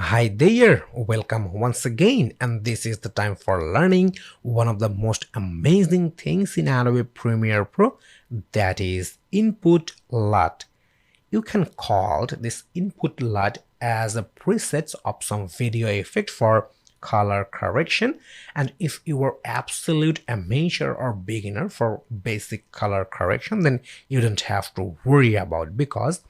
Hi there, welcome once again, and this is the time for learning one of the most amazing things in Adobe Premiere Pro, that is input LUT. You can call this input LUT as a preset of some video effect for color correction, and if you are absolute amateur or beginner for basic color correction, then you don't have to worry about it because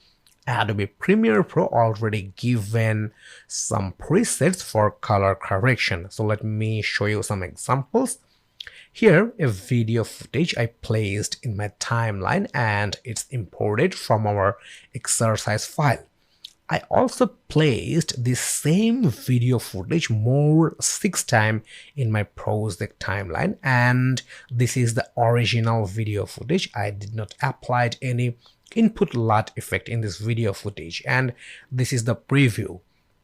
Adobe Premiere Pro already given some presets for color correction. So let me show you some examples. Here a video footage I placed in my timeline and it's imported from our exercise file. I also placed this same video footage more 6 times in my project timeline, and this is the original video footage. I did not apply any input LUT effect in this video footage, and this is the preview,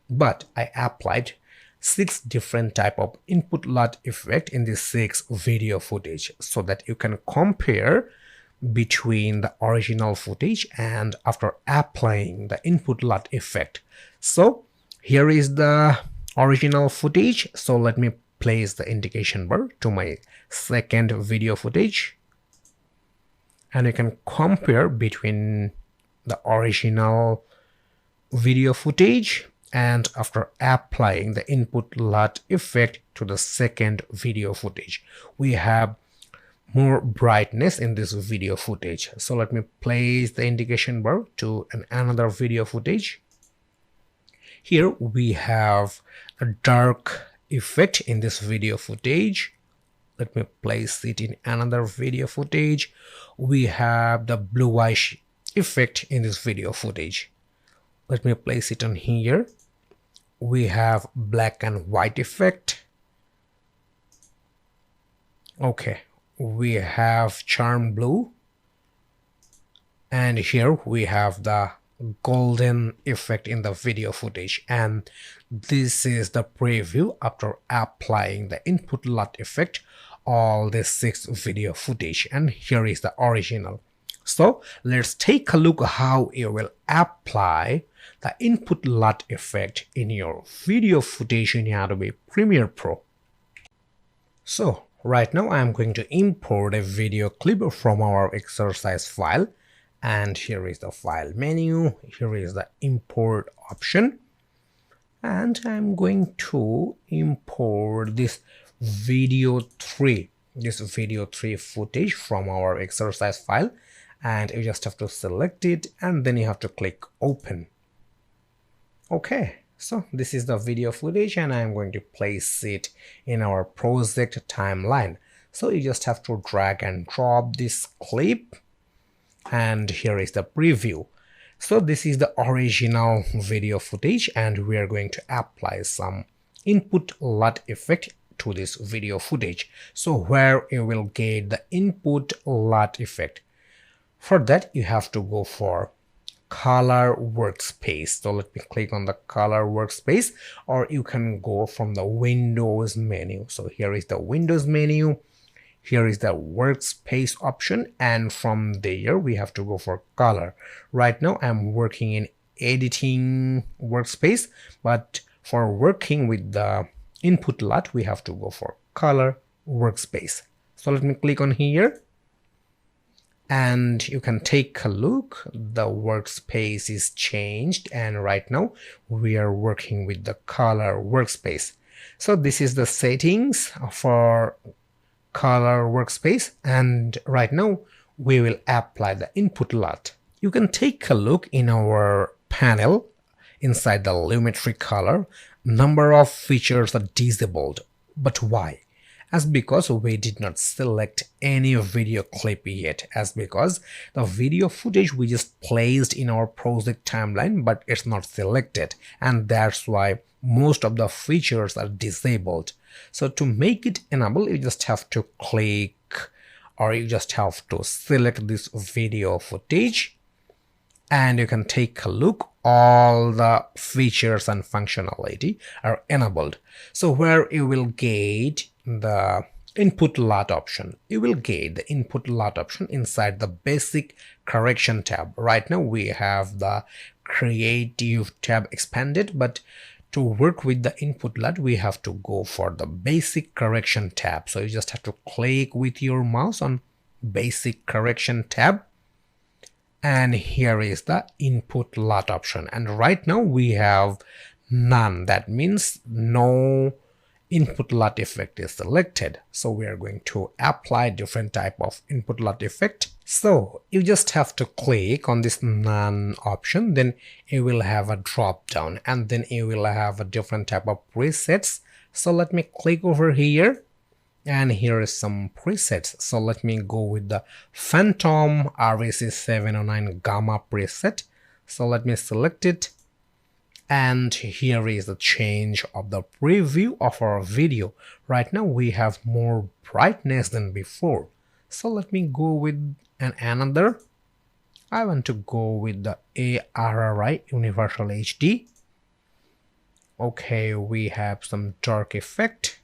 but I applied 6 different type of input LUT effect in this 6 video footage so that you can compare between the original footage and after applying the input LUT effect. So here is the original footage, so let me place the indication bar to my second video footage, and you can compare between the original video footage and after applying the input LUT effect to the second video footage. We have more brightness in this video footage. So let me place the indication bar to another video footage. Here we have a dark effect in this video footage. Let me place it in another video footage. We have the bluish effect in this video footage. Let me place it on here. We have black and white effect. Okay, we have charm blue, and here we have the golden effect in the video footage, and this is the preview after applying the input LUT effect all the 6 video footage, and here is the original. So let's take a look how you will apply the input LUT effect in your video footage in Adobe Premiere Pro. So right now I am going to import a video clip from our exercise file, and here is the file menu, here is the import option, and I'm going to import this video 3 footage from our exercise file, and you just have to select it and then you have to click open. Okay, so this is the video footage and I'm going to place it in our project timeline. So you just have to drag and drop this clip, and here is the preview. So this is the original video footage and we are going to apply some input LUT effect to this video footage. So where you will get the input LUT effect, for that you have to go for color workspace. So let me click on the color workspace, or you can go from the Windows menu. So here is the Windows menu, here is the workspace option, and from there we have to go for color. Right now I'm working in editing workspace, but for working with the input LUT we have to go for color workspace. So let me click on here, and you can take a look, the workspace is changed, and right now we are working with the color workspace. So this is the settings for color workspace, and right now we will apply the input LUT. You can take a look in our panel inside the Lumetri color. Number of features are disabled, but why? As because we did not select any video clip yet, as because the video footage we just placed in our project timeline, but it's not selected, and that's why most of the features are disabled. So to make it enable, you just have to click, or you just have to select this video footage, and you can take a look, all the features and functionality are enabled. So where you will get the input LUT option, you will get the input LUT option inside the basic correction tab. Right now we have the creative tab expanded, but To work with the input LUT, we have to go for the basic correction tab. So you just have to click with your mouse on basic correction tab, and here is the input LUT option, and right now we have none. That means no input LUT effect is selected. So we are going to apply different type of input LUT effect. So you just have to click on this none option, then you will have a drop down, and then you will have a different type of presets. So let me click over here, and here is some presets. So let me go with the Phantom RAC709 Gamma preset. So let me select it, and here is the change of the preview of our video. Right now we have more brightness than before. So let me go with another. I want to go with the ARRI Universal HD. Okay, we have some dark effect.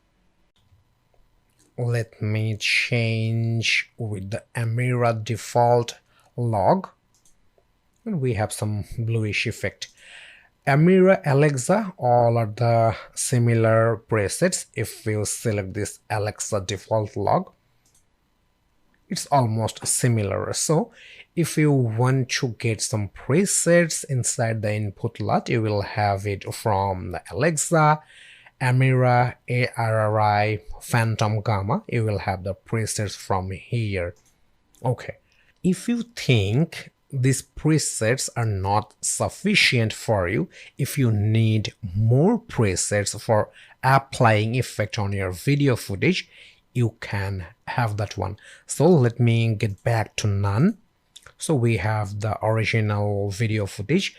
Let me change with the Amira default log, and we have some bluish effect. Amira, Alexa, all are the similar presets. If you select this Alexa default log, it's almost similar. So if you want to get some presets inside the input LUT, you will have it from the Alexa, Amira, ARRI, Phantom Gamma. You will have the presets from here. Okay, if you think these presets are not sufficient for you, if you need more presets for applying effect on your video footage, you can have that one. So let me get back to none. So we have the original video footage,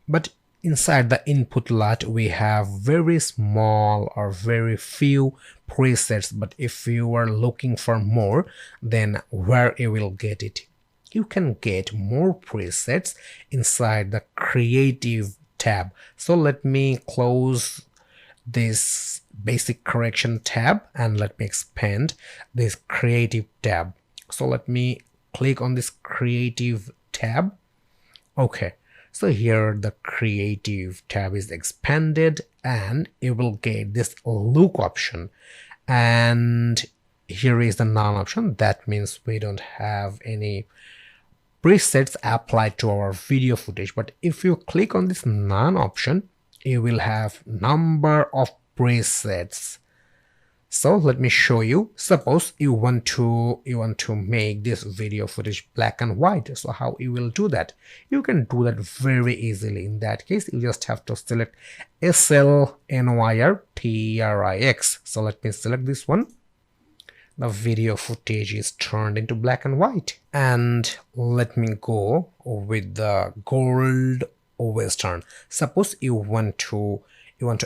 but inside the input LUT we have very small or very few presets. But if you are looking for more, then where you will get it? You can get more presets inside the creative tab. So let me close this basic correction tab and let me expand this creative tab. So let me click on this creative tab. Okay, so here the creative tab is expanded, and you will get this look option, and here is the none option. That means we don't have any presets applied to our video footage. But if you click on this none option, you will have number of presets. So let me show you. Suppose you want to make this video footage black and white. So how you will do that? You can do that very easily. In that case, you just have to select SLNYRTRIX. So let me select this one. The video footage is turned into black and white, and let me go with the gold western. Suppose you want to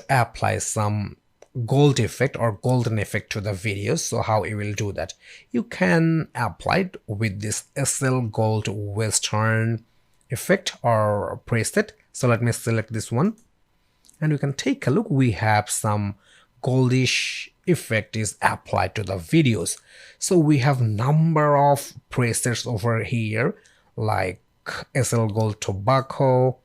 apply some gold effect or golden effect to the videos. So how you will do that? You can apply it with this SL Gold Western effect or preset. So let me select this one, and you can take a look. We have some goldish effect is applied to the videos. So we have number of presets over here, like SL Gold Tobacco,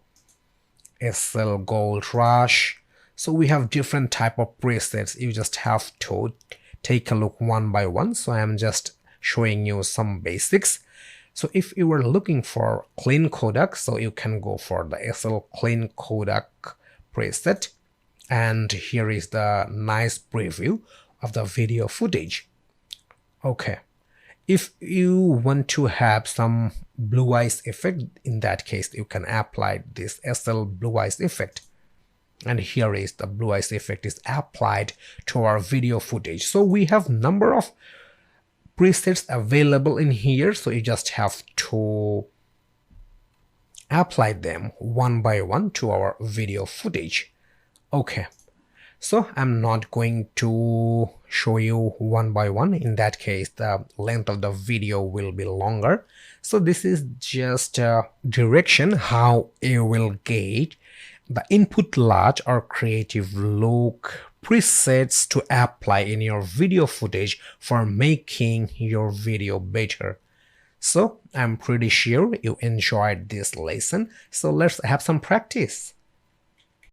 SL Gold Rush. So we have different type of presets. You just have to take a look one by one. So I am just showing you some basics. So if you were looking for clean Kodak, so you can go for the SL Clean Kodak preset, and here is the nice preview of the video footage. Okay, if you want to have some blue eyes effect, in that case you can apply this SL blue eyes effect, and here is the blue eyes effect is applied to our video footage. So we have number of presets available in here, so you just have to apply them one by one to our video footage. Okay, so I'm not going to show you one by one. In that case, the length of the video will be longer. So this is just a direction how you will get the input LUT or creative look presets to apply in your video footage for making your video better. So I'm pretty sure you enjoyed this lesson. So let's have some practice.